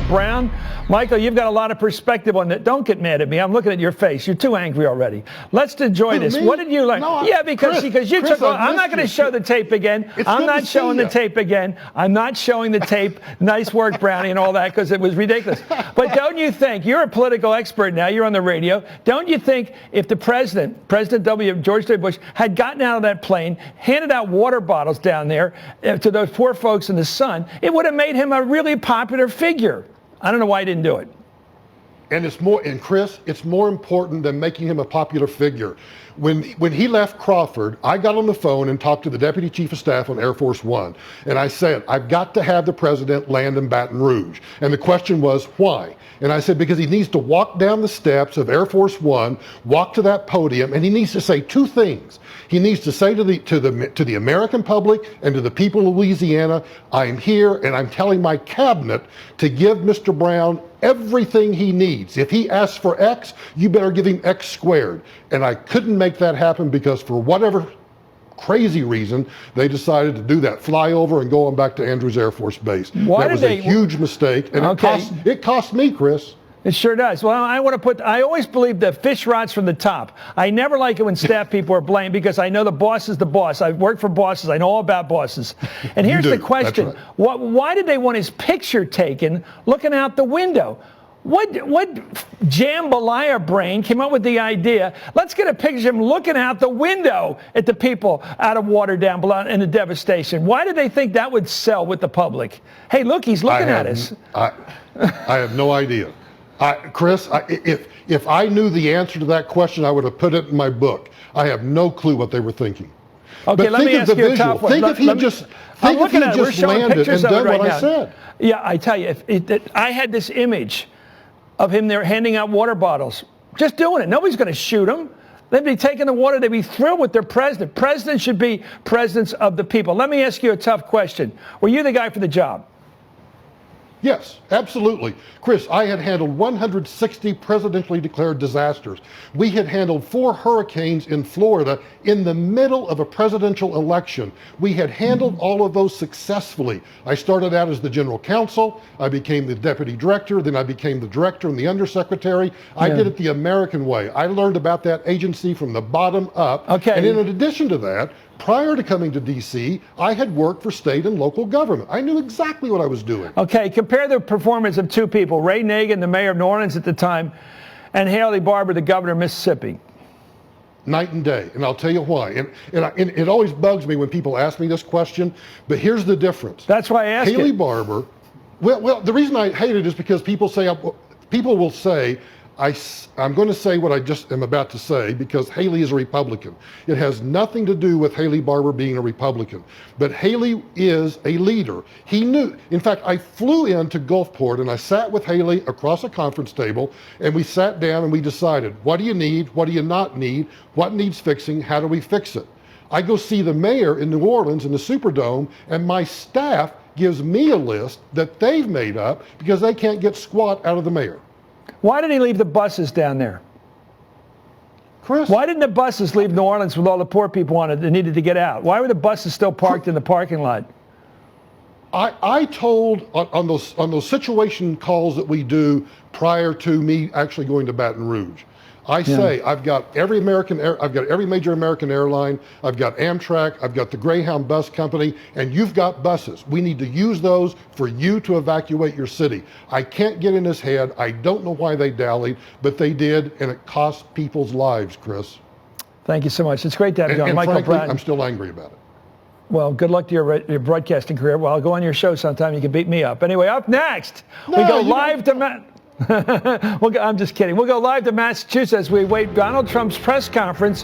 Brown. Michael, you've got a lot of perspective on that. Don't get mad at me. I'm looking at your face. You're too angry already. Let's enjoy this. Me? What did you learn? No, yeah, because you Chris, took. I'm not going to show the tape again. I'm not showing the tape again. I'm not showing the tape. Nice work, Brownie, and all that, because it was ridiculous. But don't you think, you're a political expert now, you're on the radio, don't you think if the President George W. Bush, had gotten out of that plane, handed out water bottles down there to those poor folks in the sun, it would have made him a really popular figure? I don't know why he didn't do it. And Chris, it's more important than making him a popular figure. When he left Crawford, I got on the phone and talked to the Deputy Chief of Staff on Air Force One. And I said, I've got to have the President land in Baton Rouge. And the question was, why? And I said, because he needs to walk down the steps of Air Force One, walk to that podium, and he needs to say two things. He needs to say to the American public and to the people of Louisiana, I'm here and I'm telling my cabinet to give Mr. Brown everything he needs. If he asks for X, you better give him X squared. And I couldn't make that happen because for whatever crazy reason, they decided to do that flyover and go on back to Andrews Air Force Base. That was a huge mistake, and it cost me, Chris. It sure does. Well, I always believe that fish rots from the top. I never like it when staff people are blamed because I know the boss is the boss. I've worked for bosses. I know all about bosses. And here's the question. Right. Why did they want his picture taken looking out the window? What jambalaya brain came up with the idea, let's get a picture of him looking out the window at the people out of water down below and the devastation? Why did they think that would sell with the public? Hey, look, he's looking at us. I have no idea. Chris, if I knew the answer to that question, I would have put it in my book. I have no clue what they were thinking. Okay, but let me ask you a tough one. Think if he just landed and done what I said. Yeah, I tell you, I had this image of him there handing out water bottles, just doing it. Nobody's going to shoot him. They'd be taking the water. They'd be thrilled with their president. Presidents should be presidents of the people. Let me ask you a tough question. Were you the guy for the job? Yes, absolutely. Chris, I had handled 160 presidentially declared disasters. We had handled 4 hurricanes in Florida in the middle of a presidential election. We had handled all of those successfully. I started out as the general counsel. I became the deputy director. Then I became the director and the undersecretary. I did it the American way. I learned about that agency from the bottom up. Okay. And in addition to that, prior to coming to D.C., I had worked for state and local government. I knew exactly what I was doing. Okay, compare the performance of two people, Ray Nagin, the mayor of New Orleans at the time, and Haley Barbour, the governor of Mississippi. Night and day, and I'll tell you why. And it always bugs me when people ask me this question, but here's the difference. That's why I asked Haley Barbour, well, the reason I hate it is because people will say, I'm going to say what I just am about to say because Haley is a Republican. It has nothing to do with Haley Barbour being a Republican. But Haley is a leader. He knew. In fact, I flew into Gulfport and I sat with Haley across a conference table and we sat down and we decided, what do you need? What do you not need? What needs fixing? How do we fix it? I go see the mayor in New Orleans in the Superdome and my staff gives me a list that they've made up because they can't get squat out of the mayor. Why did he leave the buses down there? Chris? Why didn't the buses leave New Orleans with all the poor people on it that needed to get out? Why were the buses still parked in the parking lot? I told on those situation calls that we do prior to me actually going to Baton Rouge, I say I've got every major American airline, I've got Amtrak, I've got the Greyhound bus company, and you've got buses. We need to use those for you to evacuate your city. I can't get in his head. I don't know why they dallied, but they did, and it cost people's lives, Chris. Thank you so much. It's great to have you on, Michael frankly, Brown. I'm still angry about it. Well, good luck to your broadcasting career. Well, I'll go on your show sometime. You can beat me up. Anyway, up next, we go live to I'm just kidding. We'll go live to Massachusetts. We wait Donald Trump's press conference.